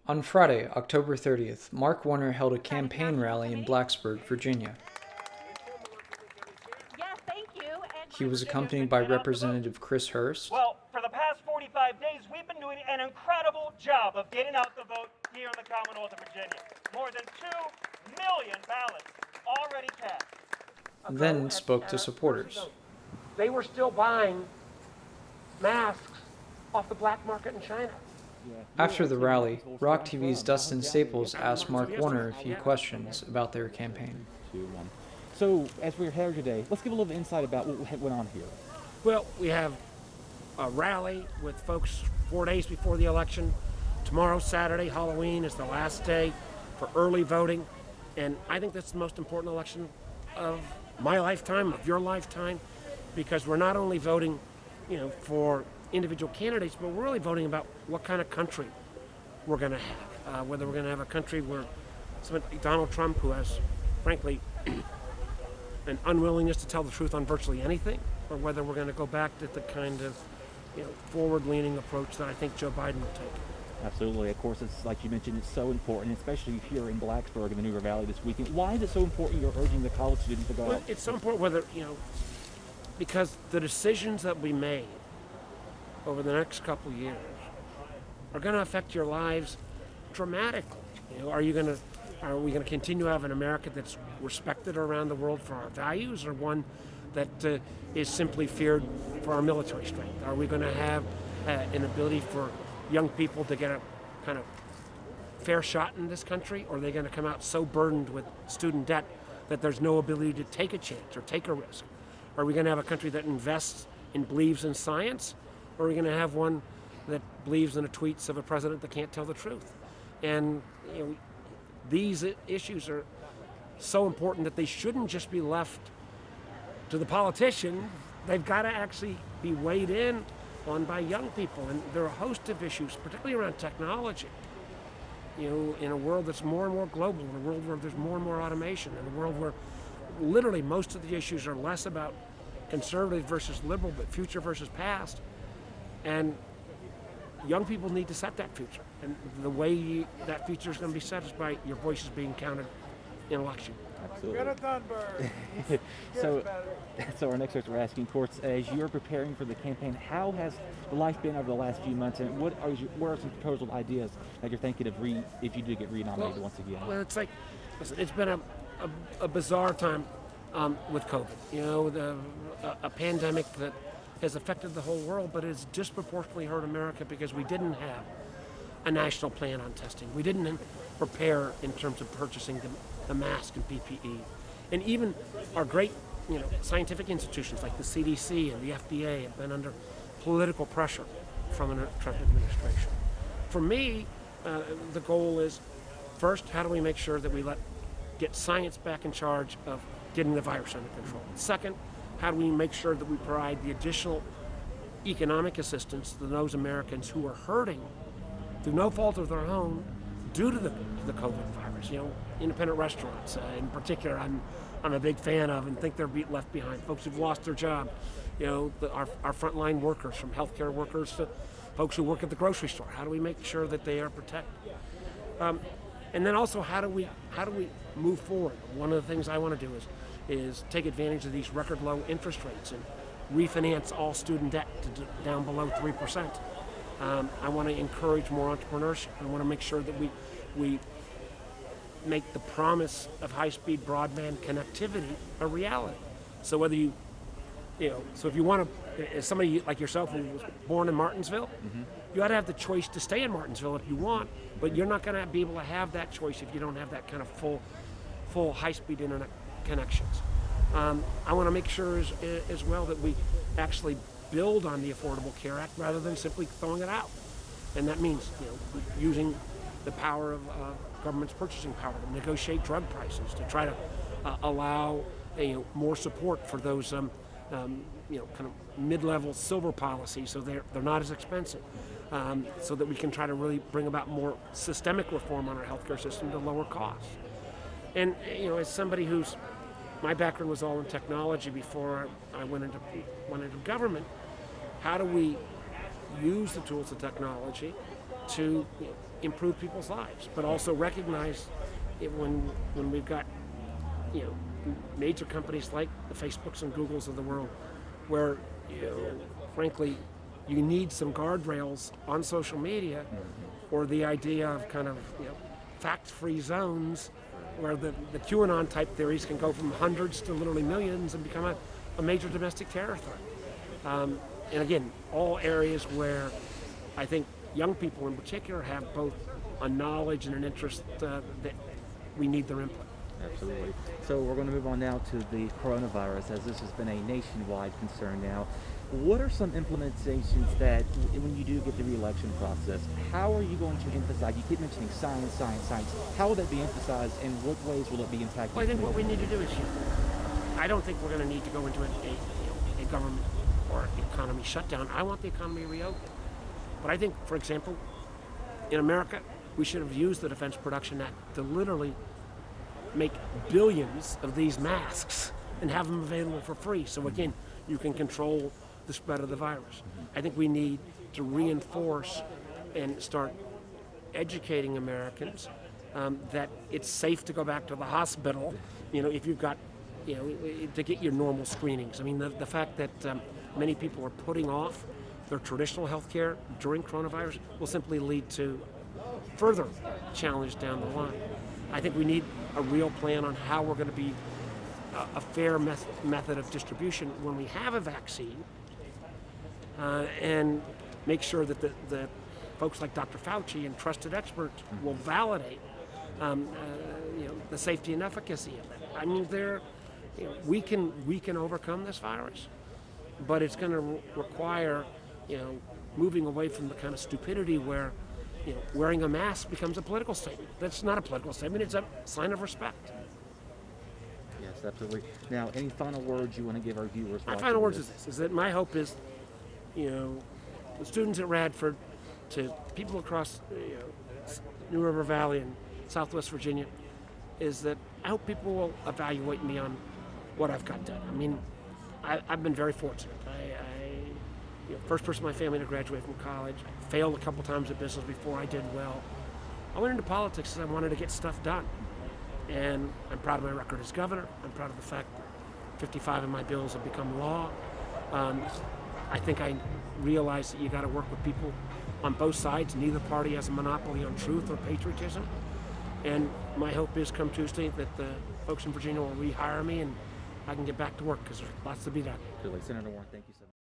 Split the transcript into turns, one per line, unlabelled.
On Friday, October 30th, Mark Warner held a campaign rally in Blacksburg, Virginia. He was accompanied by Representative Chris Hurst.
Well, for the past 45 days, we've been doing an incredible job of getting out the vote here in the Commonwealth of Virginia. More than 2 million ballots already cast.
Then spoke to supporters.
They were still buying masks off the black market in China.
After the rally, ROC-TV's Dustin Staples asked Mark Warner a few questions about their campaign.
So, as we're here today, let's give a little insight about what went on here.
Well, we have a rally with folks 4 days before the election. Tomorrow, Saturday, Halloween, is the last day for early voting. And I think that's the most important election of my lifetime, of your lifetime, because we're not only voting, for individual candidates, but we're really voting about what kind of country we're going to have. Whether we're going to have a country where somebody like Donald Trump, who has, frankly, an unwillingness to tell the truth on virtually anything, or whether we're going to go back to the kind of forward-leaning approach that I think Joe Biden will take.
Absolutely. Of course, it's like you mentioned, it's so important, especially here in Blacksburg in the New Valley this weekend. Why is it so important you're urging the college students to go out?
It's so important because the decisions that we made over the next couple of years are going to affect your lives dramatically. Are we going to continue to have an America that's respected around the world for our values, or one that is simply feared for our military strength? Are we going to have an ability for young people to get a kind of fair shot in this country, or are they going to come out so burdened with student debt that there's no ability to take a chance or take a risk? Are we going to have a country that invests and believes in science, or are we going to have one that believes in the tweets of a president that can't tell the truth? And these issues are so important that they shouldn't just be left to the politician. They've got to actually be weighed in on by young people. And there are a host of issues, particularly around technology. In a world that's more and more global, in a world where there's more and more automation, in a world where literally most of the issues are less about conservative versus liberal, but future versus past. And young people need to set that future. And the way that future is going to be set is by your voices being counted in election.
Absolutely. So our next question we're asking, of course, as you're preparing for the campaign, how has life been over the last few months, and what are some proposal ideas that you're thinking of if you do get re-nominated once again?
Well, it's been a bizarre time with COVID. A pandemic that has affected the whole world, but it's disproportionately hurt America because we didn't have a national plan on testing. We didn't prepare in terms of purchasing the mask and PPE. And even our great scientific institutions like the CDC and the FDA have been under political pressure from the Trump administration. For me, the goal is, first, how do we make sure that we get science back in charge of getting the virus under control? Second, how do we make sure that we provide the additional economic assistance to those Americans who are hurting through no fault of their own due to the COVID virus? Independent restaurants in particular, I'm a big fan of and think they're left behind. Folks who've lost their job, our frontline workers, from healthcare workers to folks who work at the grocery store. How do we make sure that they are protected? And then also, how do we move forward? One of the things I want to do is take advantage of these record low interest rates and refinance all student debt to down below 3%. I want to encourage more entrepreneurship. I want to make sure that we make the promise of high-speed broadband connectivity a reality. So whether so if you want to, as somebody like yourself who was born in Martinsville, you ought to have the choice to stay in Martinsville if you want, but you're not going to be able to have that choice if you don't have that kind of full high-speed internet connections. I want to make sure as well that we actually build on the Affordable Care Act rather than simply throwing it out. And that means using the power of government's purchasing power to negotiate drug prices, to try to allow more support for those kind of mid-level silver policies, so they're not as expensive, so that we can try to really bring about more systemic reform on our healthcare system to lower costs. And as somebody my background was all in technology before I went into government, how do we use the tools of technology to improve people's lives, but also recognize it when we've got major companies like the Facebooks and Googles of the world, where frankly you need some guardrails on social media, or the idea of kind of fact-free zones where the QAnon type theories can go from hundreds to literally millions and become a major domestic terror threat. And again, all areas where I think young people in particular have both a knowledge and an interest that we need their input.
Absolutely. So we're going to move on now to the coronavirus, as this has been a nationwide concern now. What are some implementations that, when you do get the re-election process, how are you going to emphasize? You keep mentioning science, science, science. How will that be emphasized, and what ways will it be impacting?
Well, I think what we need to do is, I don't think we're going to need to go into a government or economy shutdown. I want the economy reopened. But I think, for example, in America, we should have used the Defense Production Act to literally make billions of these masks and have them available for free. So again, you can control the spread of the virus. I think we need to reinforce and start educating Americans that it's safe to go back to the hospital, if you've got, to get your normal screenings. I mean, the fact that many people are putting off their traditional health care during coronavirus will simply lead to further challenge down the line. I think we need a real plan on how we're going to be a fair method of distribution when we have a vaccine, and make sure that the folks like Dr. Fauci and trusted experts will validate the safety and efficacy of it. I mean, we can overcome this virus, but it's going to require moving away from the kind of stupidity where wearing a mask becomes a political statement. That's not a political statement, it's a sign of respect.
Yes, absolutely. Now, any final words you want to give our viewers?
My final words is that my hope is, the students at Radford, to people across New River Valley and Southwest Virginia, is that I hope people will evaluate me on what I've got done. I mean, I've been very fortunate. First person in my family to graduate from college. I failed a couple times at business before I did well. I went into politics because I wanted to get stuff done. And I'm proud of my record as governor. I'm proud of the fact that 55 of my bills have become law. I think I realize that you got to work with people on both sides. Neither party has a monopoly on truth or patriotism. And my hope is come Tuesday that the folks in Virginia will rehire me and I can get back to work, because there's lots to be done.
Senator Warren, thank you so much.